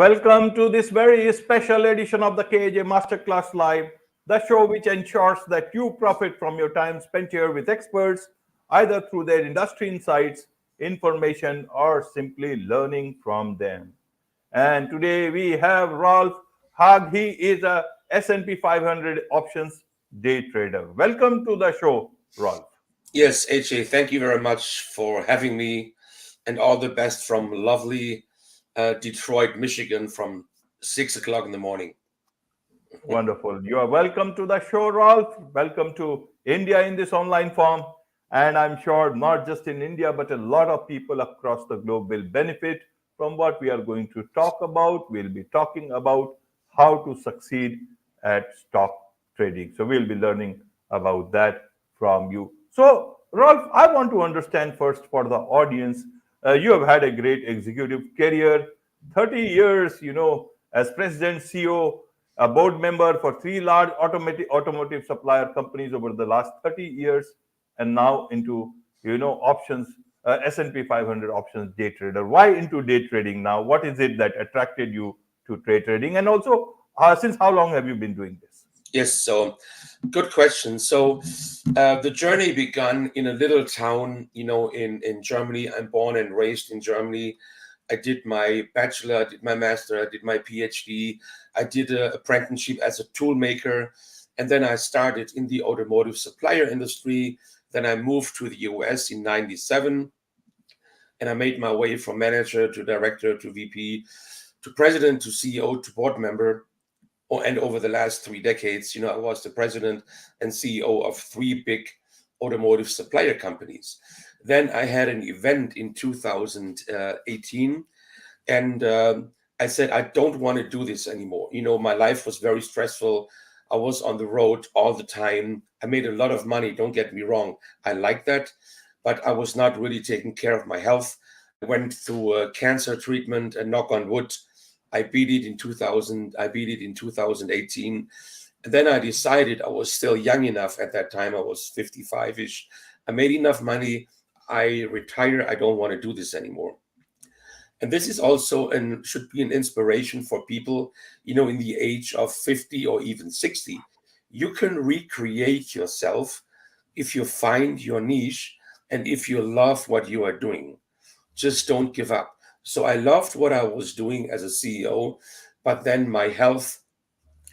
Welcome to this very special edition of the KAJ Masterclass Live, the show which ensures that you profit from your time spent here with experts, either through their industry insights, information, or simply learning from them. And today we have Rolf Haag. He is a S&P 500 options day trader. Welcome to the show, Rolf. Yes, AJ, thank you very much for having me, and all the best from lovely Detroit, Michigan, from 6 o'clock in the morning. Wonderful. You are welcome to the show, Rolf. Welcome to India in this online form. And I'm sure not just in India, but a lot of people across the globe will benefit from what we are going to talk about. We'll be talking about how to succeed at stock trading. So we'll be learning about that from you. So, Rolf, I want to understand first for the audience. You have had a great executive career, 30 years, as president, CEO, a board member for three large automotive supplier companies over the last 30 years, and now into options, S&P 500 options day trader. Why into day trading now? What is it that attracted you to trade trading? And also, since how long have you been doing this? Yes, so good question. So the journey began in a little town, in Germany. I'm born and raised in Germany. I did my Bachelor, I did my Master, I did my Ph.D. I did an apprenticeship as a tool maker. And then I started in the automotive supplier industry. Then I moved to the US in 97. And I made my way from manager to director to VP to president to CEO to board member. And over the last 3 decades, I was the president and CEO of 3 big automotive supplier companies. Then I had an event in 2018, and I said, I don't want to do this anymore. My life was very stressful. I was on the road all the time. I made a lot of money. Don't get me wrong. I like that, but I was not really taking care of my health. I went through a cancer treatment, and knock on wood, I beat it in 2000. I beat it in 2018. And then I decided, I was still young enough at that time. I was 55-ish. I made enough money. I retire. I don't want to do this anymore. And this is also and should be an inspiration for people, in the age of 50 or even 60. You can recreate yourself if you find your niche and if you love what you are doing. Just don't give up. So I loved what I was doing as a CEO, but then my health,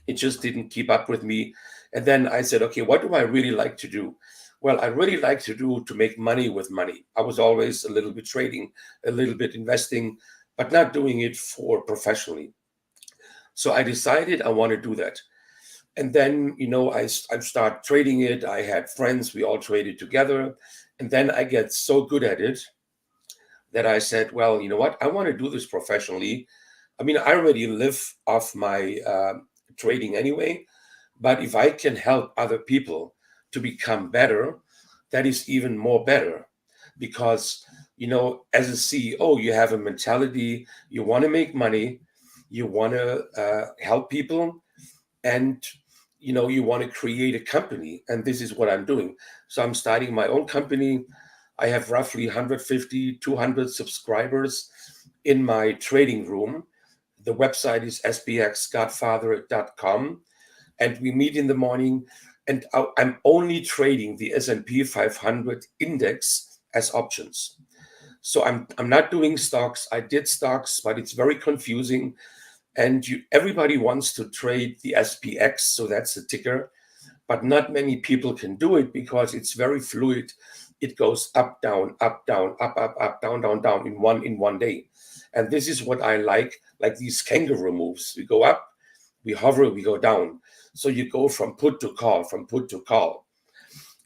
it just didn't keep up with me. And then I said, okay, what do I really like to do? Well, I really like to make money with money. I was always a little bit trading, a little bit investing, but not doing it for professionally. So I decided I want to do that. And then, I started trading it. I had friends, we all traded together. And then I get so good at it that I said, well, you know what? I want to do this professionally. I mean, I already live off my trading anyway, but if I can help other people to become better, that is even more better. Because, as a CEO, you have a mentality, you want to make money, you want to help people, and you want to create a company. And this is what I'm doing. So I'm starting my own company. I have roughly 150, 200 subscribers in my trading room. The website is sbxgodfather.com. And we meet in the morning, and I'm only trading the S&P 500 index as options. So I'm not doing stocks. I did stocks, but it's very confusing. And everybody wants to trade the SPX, so that's the ticker. But not many people can do it because it's very fluid. It goes up, down, up, down, up, down, down, down in one day. And this is what I like these kangaroo moves. We go up, we hover, we go down. So you go from put to call, from put to call.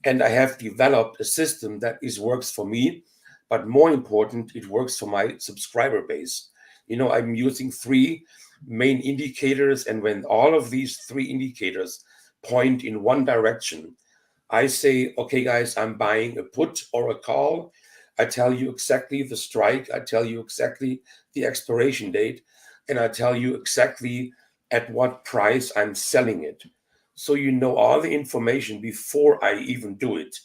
And I have developed a system that works for me, but more important, it works for my subscriber base. I'm using 3 main indicators, and when all of these 3 indicators point in one direction, I say, okay, guys, I'm buying a put or a call. I tell you exactly the strike. I tell you exactly the expiration date. And I tell you exactly at what price I'm selling it. So you know all the information before I even do it.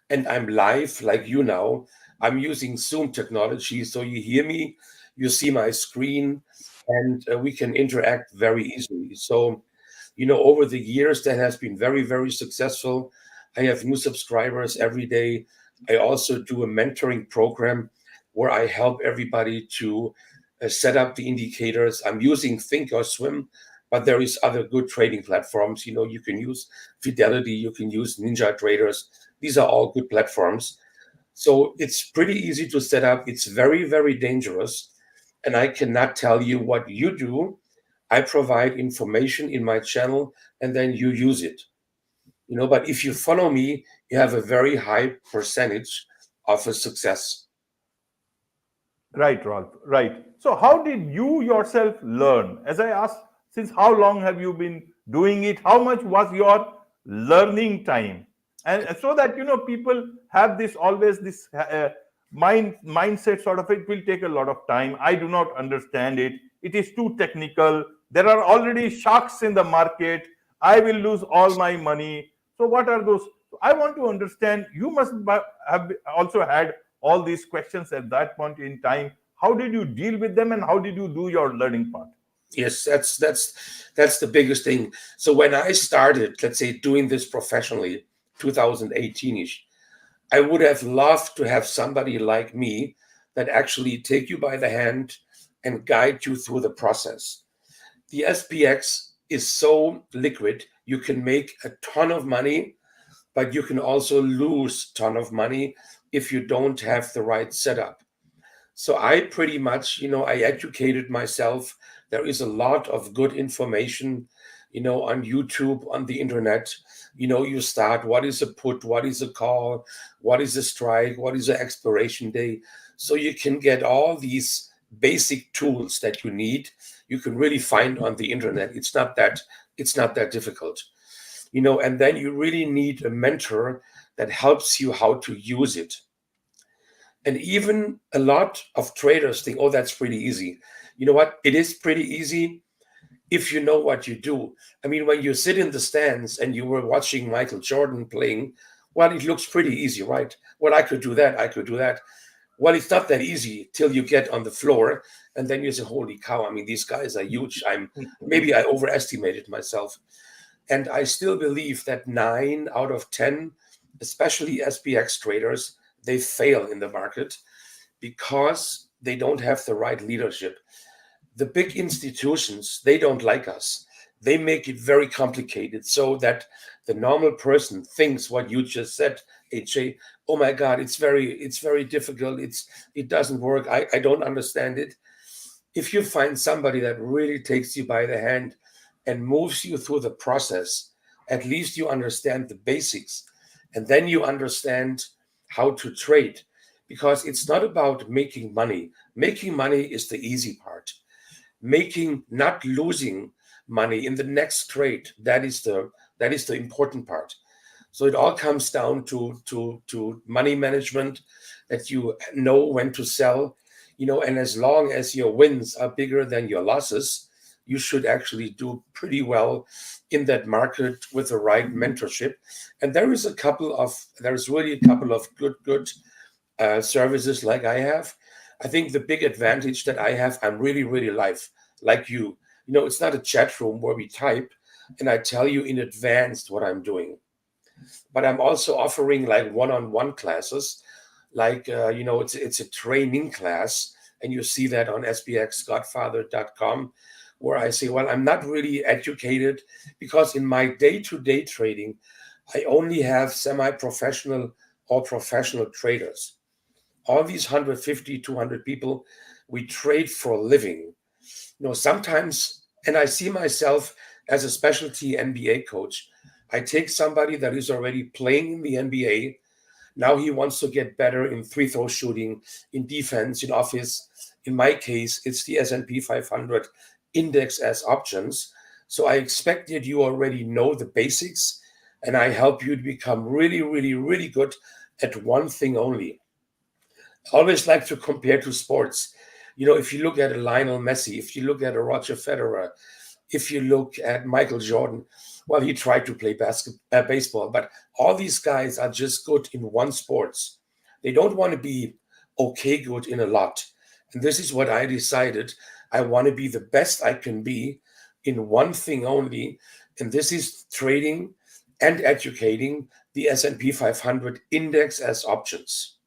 And I'm live like you now. I'm using Zoom technology. So you hear me, you see my screen. and we can interact very easily. So, over the years, that has been very, very successful. I have new subscribers every day. I also do a mentoring program where I help everybody to set up the indicators. I'm using Think or Swim, but there is other good trading platforms. You can use Fidelity, you can use Ninja Traders. These are all good platforms. So it's pretty easy to set up. It's very, very dangerous. And I cannot tell you what you do. I provide information in my channel and then you use it. But if you follow me, you have a very high percentage of a success. Right, Rolf. Right. So, how did you yourself learn? As I asked, since how long have you been doing it? How much was your learning time? And so that people have this always this mindset sort of, it will take a lot of time. I do not understand it. It is too technical. There are already sharks in the market. I will lose all my money. So, what are those? I want to understand. You must have also had all these questions at that point in time. How did you deal with them, and how did you do your learning part? Yes, that's the biggest thing. So when I started, let's say, doing this professionally, 2018ish, I would have loved to have somebody like me that actually take you by the hand and guide you through the process. The SPX is so liquid, you can make a ton of money, but you can also lose a ton of money if you don't have the right setup. So I pretty much, I educated myself. There is a lot of good information, on YouTube, on the internet. You start, what is a put, what is a call, what is a strike, what is an expiration day. So you can get all these basic tools that you need. You can really find on the internet. It's not that difficult. And then you really need a mentor that helps you how to use it. And even a lot of traders think, oh, that's pretty easy. You know what? It is pretty easy if you know what you do. I mean, when you sit in the stands and you were watching Michael Jordan playing, well, it looks pretty easy, right? Well, I could do that. I could do that. Well, it's not that easy till you get on the floor. And then you say, holy cow, I mean, these guys are huge. Maybe I overestimated myself. And I still believe that 9 out of 10, especially SPX traders, they fail in the market because they don't have the right leadership. The big institutions, they don't like us. They make it very complicated so that the normal person thinks what you just said, AJ. Oh my God, it's very difficult. It doesn't work. I don't understand it. If you find somebody that really takes you by the hand and moves you through the process, at least you understand the basics, and then you understand how to trade, because it's not about making money. Making money is the easy part. Not losing money in the next trade, that is the important part. So it all comes down to money management, that you know when to sell, and as long as your wins are bigger than your losses, you should actually do pretty well in that market with the right mentorship. And there's really a couple of good services like I have. I think the big advantage that I have, I'm really, really live, like you. It's not a chat room where we type and I tell you in advance what I'm doing. But I'm also offering like one-on-one classes, like, it's a training class, and you see that on sbxgodfather.com, where I say, well, I'm not really educated because in my day-to-day trading, I only have semi-professional or professional traders. All these 150, 200 people, we trade for a living. Sometimes, and I see myself as a specialty NBA coach. I take somebody that is already playing in the NBA. Now he wants to get better in free throw shooting, in defense, in office. In my case, it's the S&P 500 index as options. So I expect that you already know the basics, and I help you to become really, really, really good at one thing only. I always like to compare to sports. If you look at a Lionel Messi, if you look at a Roger Federer, if you look at Michael Jordan, well, he tried to play baseball, but all these guys are just good in one sports. They don't want to be okay good in a lot. And this is what I decided. I want to be the best I can be in one thing only, and this is trading and educating the S&P 500 index as options.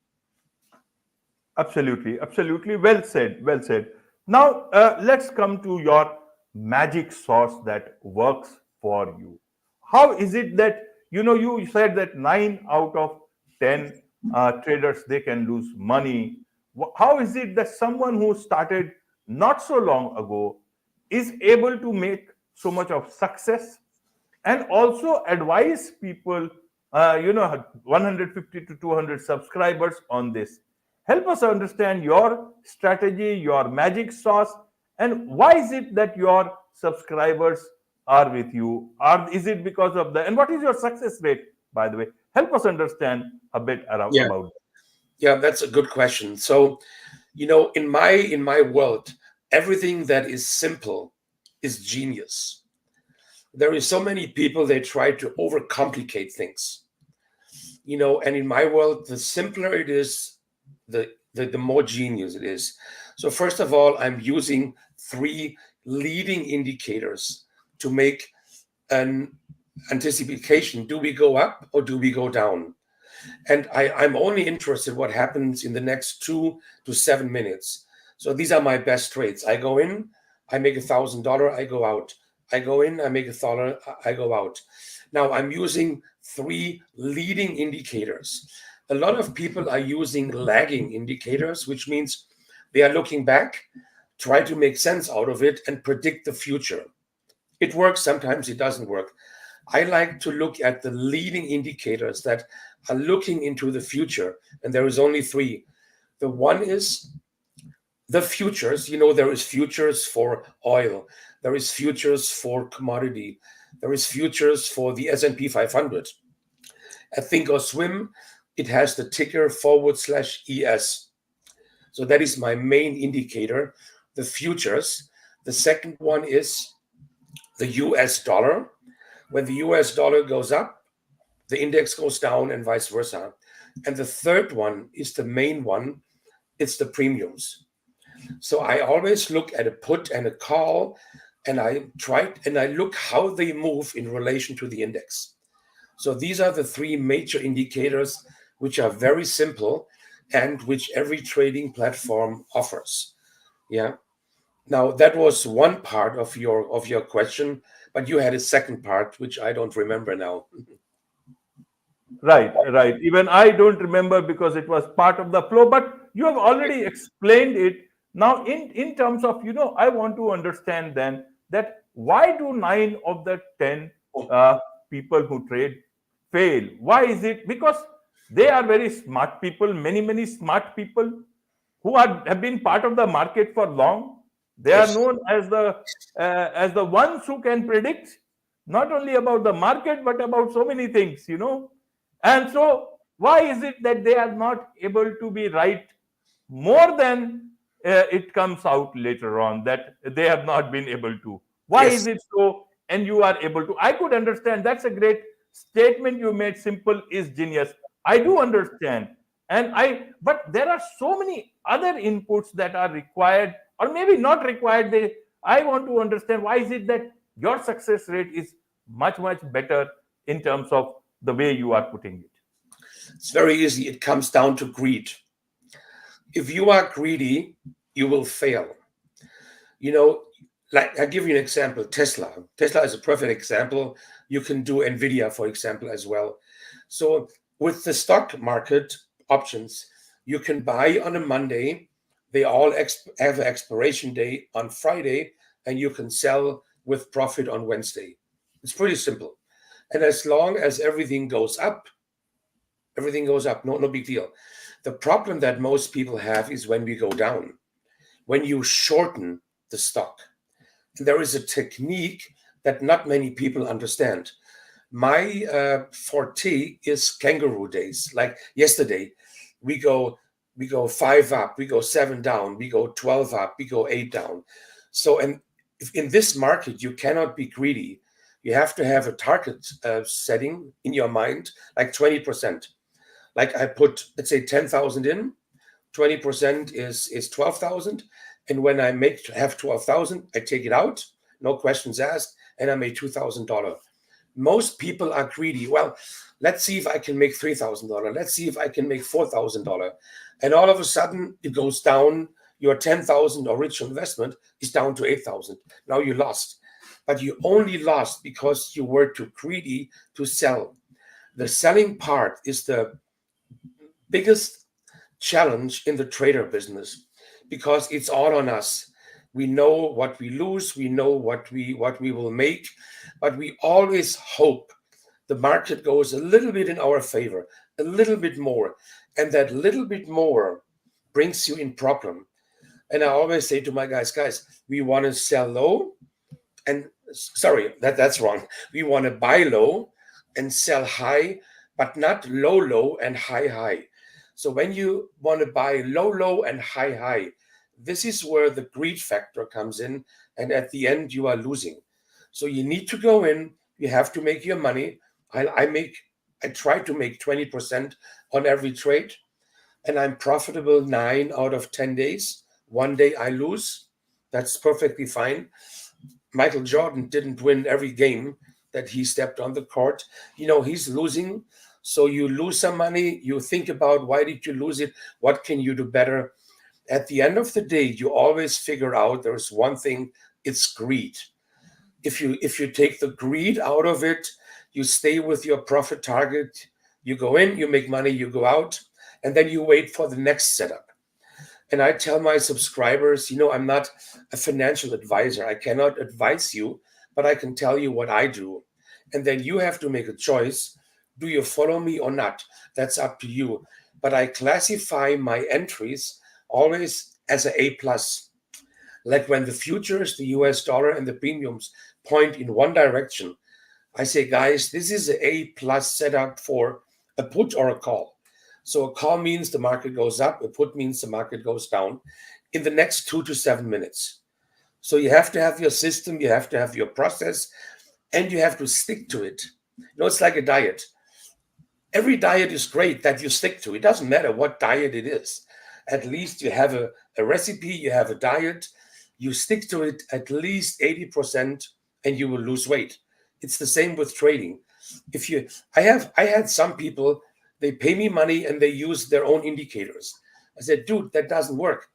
Absolutely, absolutely. Well said, well said. Now, let's come to your magic sauce that works for you. How is it that, you said that 9 out of 10 traders, they can lose money. How is it that someone who started not so long ago is able to make so much of success and also advise people, 150 to 200 subscribers on this? Help us understand your strategy, your magic sauce, and why is it that your subscribers are with you? Is it because of and what is your success rate, by the way? Help us understand a bit Yeah, about that. yeah, that's a good question. So, in my world, everything that is simple is genius. There is so many people, they try to overcomplicate things. And in my world, the simpler it is, the more genius it is. So first of all, I'm using 3 leading indicators to make an anticipation. Do we go up or do we go down? And I'm only interested what happens in the next 2 to 7 minutes. So these are my best trades. I go in, I make $1,000, I go out. I go in, I make $1, I go out. Now I'm using 3 leading indicators. A lot of people are using lagging indicators, which means they are looking back, try to make sense out of it, and predict the future. It works, sometimes it doesn't work. I like to look at the leading indicators that are looking into the future, and there is only 3. The one is the futures. There is futures for oil, there is futures for commodity, there is futures for the S&P 500. At Think or Swim, it has the ticker /ES. So that is my main indicator, the futures. The second one is the US dollar. When the US dollar goes up, the index goes down and vice versa. And the third one is the main one. It's the premiums. So I always look at a put and a call, and I look how they move in relation to the index. So these are the 3 major indicators, which are very simple and which every trading platform offers. Yeah. Now that was one part of your question, but you had a second part, which I don't remember now. Right, right. Even I don't remember because it was part of the flow, but you have already explained it. Now, in terms of, I want to understand then that why do 9 of the 10 uh, people who trade fail? Why is it? Because they are very smart people, many smart people who have been part of the market for long. They are Yes. known as the ones who can predict not only about the market but about so many things. And so, why is it that they are not able to be right more than it comes out later on that they have not been able to? Why Yes. is it so? And you are able to? I could understand. That's a great statement you made. Simple is genius. I do understand. But there are so many other inputs that are required, or maybe not required. I want to understand why is it that your success rate is much better in terms of the way you are putting it. It's very easy. It comes down to greed. If you are greedy, you will fail. Like I'll give you an example. Tesla is a perfect example. You can do Nvidia, for example, as well. So with the stock market options, you can buy on a Monday. They all have an expiration date on Friday, and you can sell with profit on Wednesday. It's pretty simple. And as long as everything goes up, no big deal. The problem that most people have is when we go down, when you shorten the stock. There is a technique that not many people understand. My forte is kangaroo days. Like yesterday, we go 5 up, we go 7 down, we go 12 up, we go 8 down. So, and in this market, you cannot be greedy. You have to have a target setting in your mind, like 20%. Like I put, let's say 10,000 in, 20% is 12,000. And when I have 12,000, I take it out, no questions asked, and I made $2,000. Most people are greedy. Well, let's see if I can make $3,000. Let's see if I can make $4,000. And all of a sudden, it goes down. Your 10,000 original investment is down to 8,000. Now you lost. But you only lost because you were too greedy to sell. The selling part is the biggest challenge in the trader business because it's all on us. We know what we lose, we know what we will make, but we always hope the market goes a little bit in our favor, a little bit more, and that little bit more brings you in problem. And I always say to my guys, we want to sell low, and sorry, that's wrong. We want to buy low and sell high, but not low and high. So when you want to buy low and high, this is where the greed factor comes in, and at the end you are losing. So you need to go in. You have to make your money. I try to make 20% on every trade, and I'm profitable 9 out of 10 days. One day I lose. That's perfectly fine. Michael Jordan didn't win every game that he stepped on the court. He's losing. So you lose some money. You think about, why did you lose it? What can you do better? At the end of the day, you always figure out there's one thing, it's greed. If you take the greed out of it, you stay with your profit target, you go in, you make money, you go out, and then you wait for the next setup. And I tell my subscribers, I'm not a financial advisor. I cannot advise you, but I can tell you what I do. And then you have to make a choice. Do you follow me or not? That's up to you. But I classify my entries always as an A+. Like when the futures, the US dollar, and the premiums point in one direction, I say, guys, this is an A+ setup for a put or a call. So a call means the market goes up, a put means the market goes down in the next 2 to 7 minutes. So you have to have your system, you have to have your process, and you have to stick to it. It's like a diet. Every diet is great that you stick to. It doesn't matter what diet it is. At least you have a recipe, you have a diet, you stick to it at least 80%, and you will lose weight. It's the same with trading. I had some people, they pay me money and they use their own indicators. I said, dude, that doesn't work.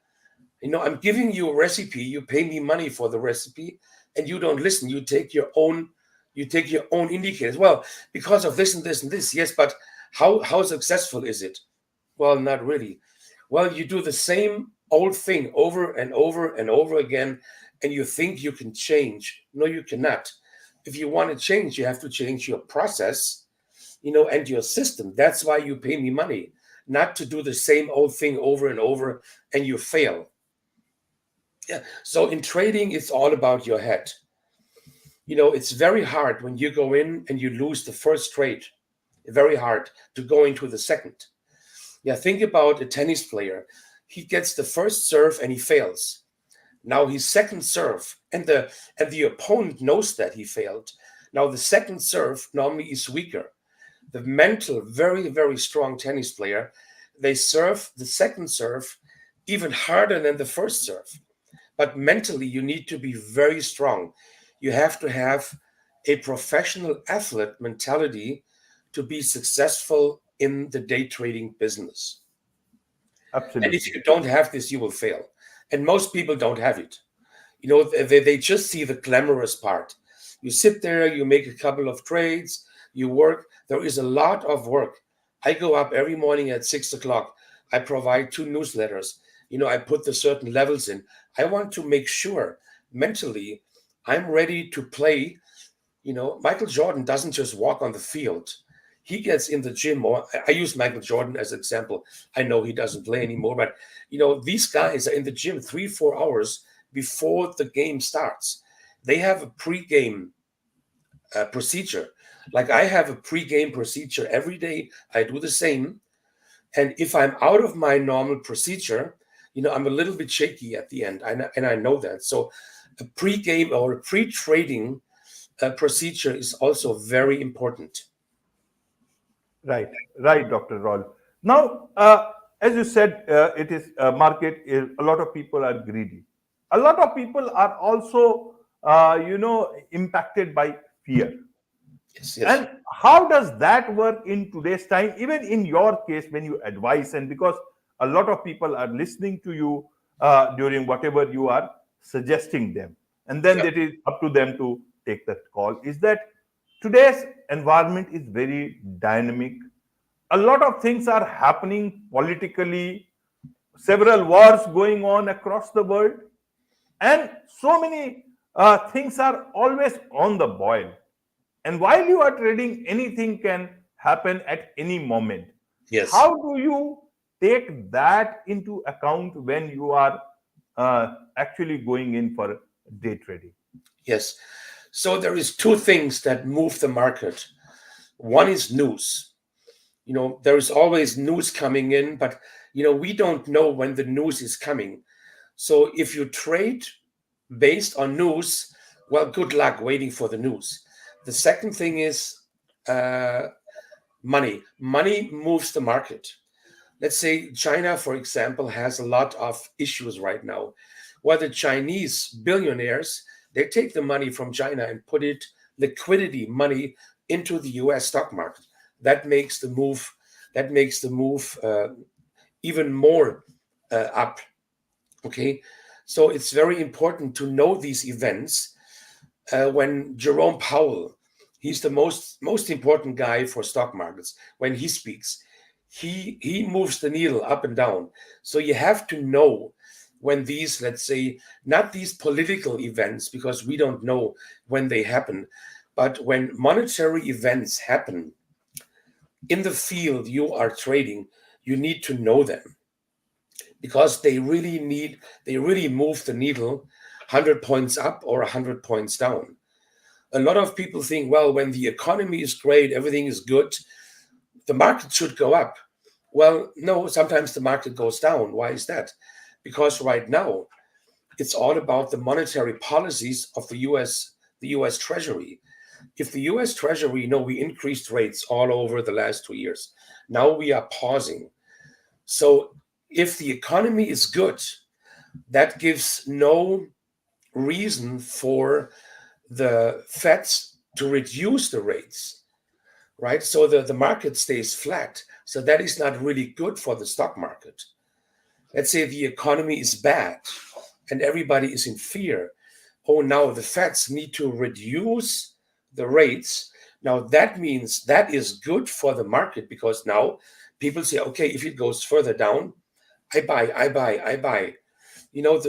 I'm giving you a recipe, you pay me money for the recipe, and you don't listen. You take your own indicators. Well, because of this and this and this. Yes, but how successful is it? Well, not really. Well, you do the same old thing over and over and over again, and you think you can change. No, you cannot. If you want to change, you have to change your process, and your system. That's why you pay me money, not to do the same old thing over and over and you fail. Yeah. So in trading, it's all about your head. It's very hard when you go in and you lose the first trade. Very hard to go into the second. Yeah, think about a tennis player. He gets the first serve and he fails. Now his second serve, and the opponent knows that he failed. Now the second serve normally is weaker. The mental, very, very strong tennis player, they serve the second serve even harder than the first serve. But mentally, you need to be very strong. You have to have a professional athlete mentality to be successful in the day trading business. Absolutely. And if you don't have this, you will fail. And most people don't have it. They just see the glamorous part. You sit there, you make a couple of trades, you work. There is a lot of work. I go up every morning at 6 o'clock. I provide 2 newsletters. I put the certain levels in. I want to make sure mentally I'm ready to play. Michael Jordan doesn't just walk on the field. He gets in the gym, or I use Michael Jordan as an example. I know he doesn't play anymore, but these guys are in the gym 3-4 hours before the game starts. They have a pre-game procedure. Like I have a pre-game procedure every day. I do the same. And if I'm out of my normal procedure, I'm a little bit shaky at the end. And I know that. So a pre-game or a pre-trading procedure is also very important. Right, Dr. Rolf. Now, as you said, it is a market. A lot of people are greedy. a lot of people are also, impacted by fear. Yes, yes. And how does that work in today's time, even in your case, when you advise? And because a lot of people are listening to you during whatever you are suggesting them, and then Yeah. it is up to them to take that call, is that today's environment is very dynamic. A lot of things are happening politically, several wars going on across the world, and so many things are always on the boil. And while you are trading, anything can happen at any moment. Yes. How do you take that into account when you are actually going in for day trading? Yes. So there is two things that move the market. One is news. There is always news coming in, but we don't know when the news is coming. So if you trade based on news, well, good luck waiting for the news. The second thing is uh, money. Money moves the market. Let's say China, for example, has a lot of issues right now. Well, the Chinese billionaires, they take the money from China and put it, liquidity money, into the US stock market. That makes the move, that makes the move even more up. Okay. So it's very important to know these events. When Jerome Powell, he's the most important guy for stock markets. When he speaks, he moves the needle up and down. So you have to know when these, let's say, not these political events, because we don't know when they happen, but when monetary events happen in the field you are trading, you need to know them, because they really move the needle 100 points up or 100 points down. A lot of people think, well, when the economy is great, everything is good, the market should go up. Well, no, sometimes the market goes down. Why is that? Because right now it's all about the monetary policies of the US Treasury. If the US Treasury, we increased rates all over the last 2 years. Now we are pausing. So if the economy is good, that gives no reason for the Feds to reduce the rates, right? So the market stays flat. So that is not really good for the stock market. Let's say the economy is bad and everybody is in fear. Oh, now the Feds need to reduce the rates. Now that means that is good for the market, because now people say, okay, if it goes further down, I buy, I buy, I buy.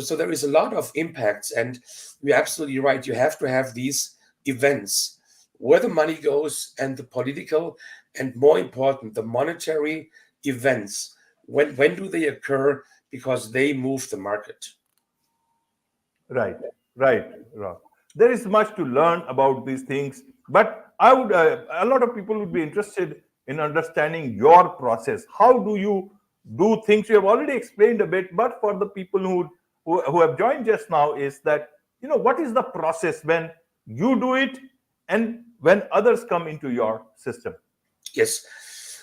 So there is a lot of impacts, and you're absolutely right. You have to have these events where the money goes, and the political, and more important, the monetary events. When do they occur? Because they move the market. Right, right, Rob. There is much to learn about these things, but a lot of people would be interested in understanding your process. How do you do things? You have already explained a bit, but for the people who have joined just now, is that, what is the process when you do it and when others come into your system? Yes.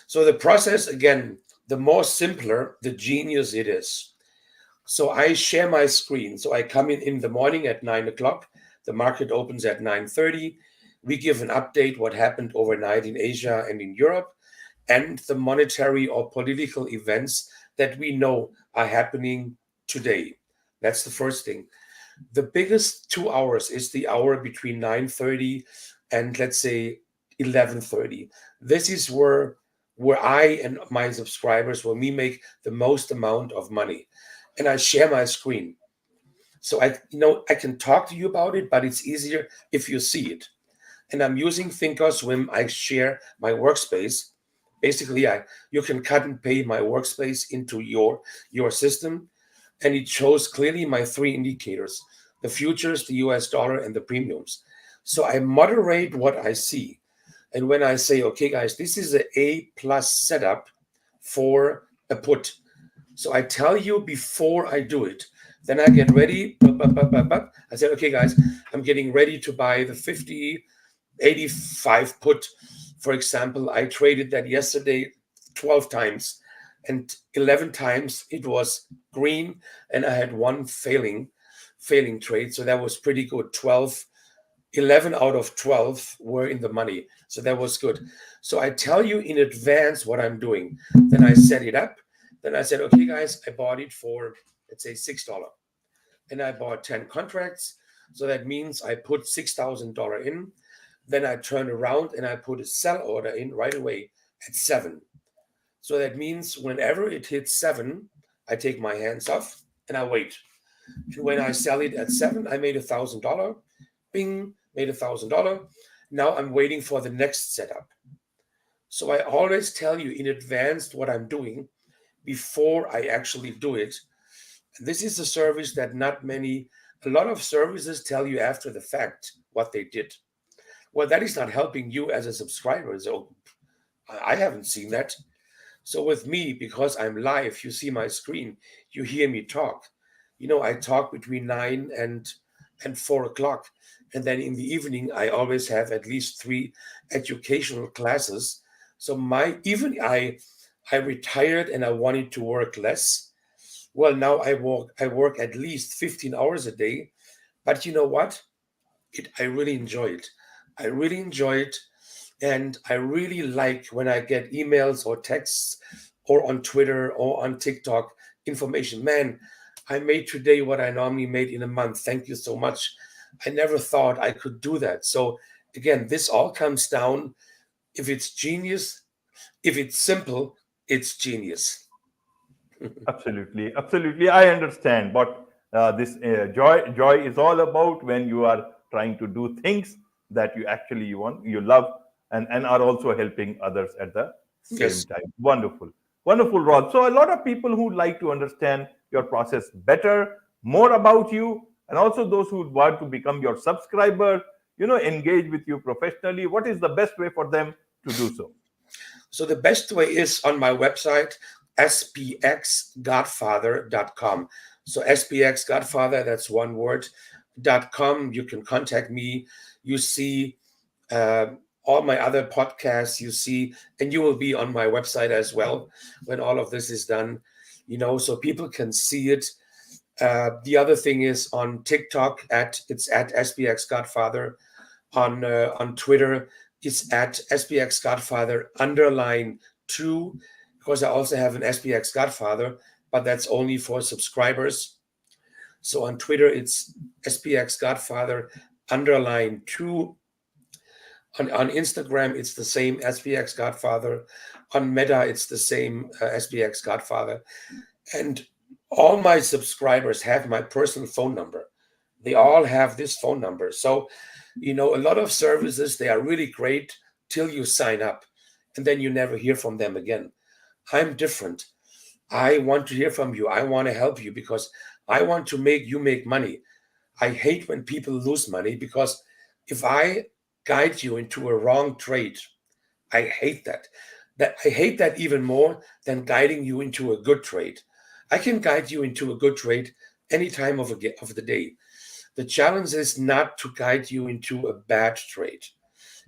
So the process, again, the more simpler, the genius it is. So I share my screen. So I come in the morning at 9 o'clock. The market opens at 9:30. We give an update what happened overnight in Asia and in Europe, and the monetary or political events that we know are happening today. That's the first thing. The biggest 2 hours is the hour between 9:30 and, let's say, 11:30. This is where I and my subscribers, where we make the most amount of money. And I share my screen. So I can talk to you about it, but it's easier if you see it. And I'm using Thinkorswim. I share my workspace. Basically, you can cut and paste my workspace into your system, and it shows clearly my three indicators: the futures, the US dollar, and the premiums. So I moderate what I see. And when I say, okay, guys, this is an A plus setup for a put. So I tell you before I do it. Then I get ready. I said, okay, guys, I'm getting ready to buy the 50.85 put. For example, I traded that yesterday 12 times, and 11 times it was green, and I had one failing failing trades. So that was pretty good. 11 out of 12 were in the money. So that was good. So I tell you in advance what I'm doing. Then I set it up. Then I said, okay, guys, I bought it for, let's say, $6. And I bought 10 contracts. So that means I put $6,000 in. Then I turn around and I put a sell order in right away at 7. So that means whenever it hits 7, I take my hands off and I wait. And when I sell it at 7, I made $1,000. Bing, made $1,000. Now I'm waiting for the next setup. So I always tell you in advance what I'm doing before I actually do it. And this is a service that a lot of services tell you after the fact what they did. Well, that is not helping you as a subscriber. So I haven't seen that. So with me, because I'm live, you see my screen, you hear me talk. I talk between 9 and 4 o'clock. And then in the evening, I always have at least 3 educational classes. So I retired and I wanted to work less. Well, now I work at least 15 hours a day. But you know what? I really enjoy it. I really enjoy it. And I really like when I get emails or texts or on Twitter or on TikTok information. Man, I made today what I normally made in a month. Thank you so much. I never thought I could do that. So again, this all comes down, if it's genius, if it's simple, it's genius. Absolutely, absolutely. I understand. But this joy is all about when you are trying to do things that you want, you love, and are also helping others at the same Yes. time. Wonderful, wonderful, Rod. So a lot of people who like to understand your process better, more about you, and also those who want to become your subscriber, engage with you professionally. What is the best way for them to do so? So the best way is on my website, spxgodfather.com. So spxgodfather, that's one word, .com. You can contact me. You see all my other podcasts, and you will be on my website as well when all of this is done, so people can see it. The other thing is on TikTok, it's at spxgodfather. On Twitter, it's at spxgodfather_2, because I also have an SPX Godfather, but that's only for subscribers. So on Twitter, it's SPX Godfather_2. On Instagram, it's the same SPX Godfather. On Meta, it's the same SPX Godfather. And all my subscribers have my personal phone number. They all have this phone number. So, a lot of services, they are really great till you sign up, and then you never hear from them again. I'm different. I want to hear from you. I want to help you because I want to make you make money. I hate when people lose money, because if I guide you into a wrong trade, I hate that. I hate that even more than guiding you into a good trade. I can guide you into a good trade any time of the day. The challenge is not to guide you into a bad trade.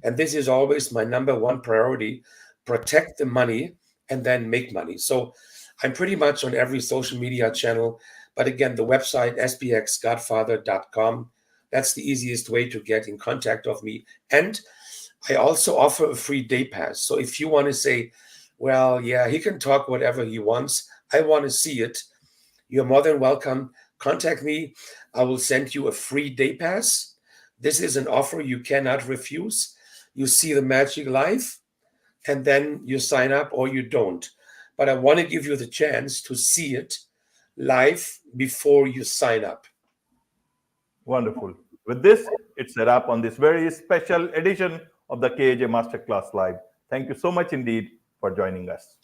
And this is always my number one priority: protect the money and then make money. So I'm pretty much on every social media channel. But again, the website, spxgodfather.com, that's the easiest way to get in contact with me. And I also offer a free day pass. So if you want to say, well, yeah, he can talk whatever he wants, I want to see it, you're more than welcome. Contact me. I will send you a free day pass. This is an offer you cannot refuse. You see the magic live, and then you sign up or you don't. But I want to give you the chance to see it live before you sign up. Wonderful. With this, it's a wrap on this very special edition of the KAJ Masterclass Live. Thank you so much indeed for joining us.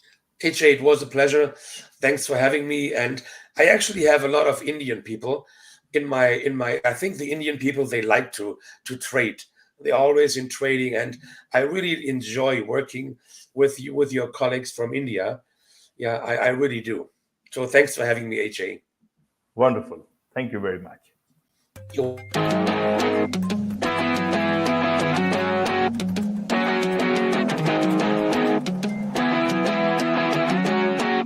AJ, it was a pleasure. Thanks for having me. And I actually have a lot of Indian people in my. I think the Indian people, they like to trade. They're always in trading, and I really enjoy working with you, with your colleagues from India. Yeah, I really do. So thanks for having me, AJ. Wonderful. Thank you very much. You're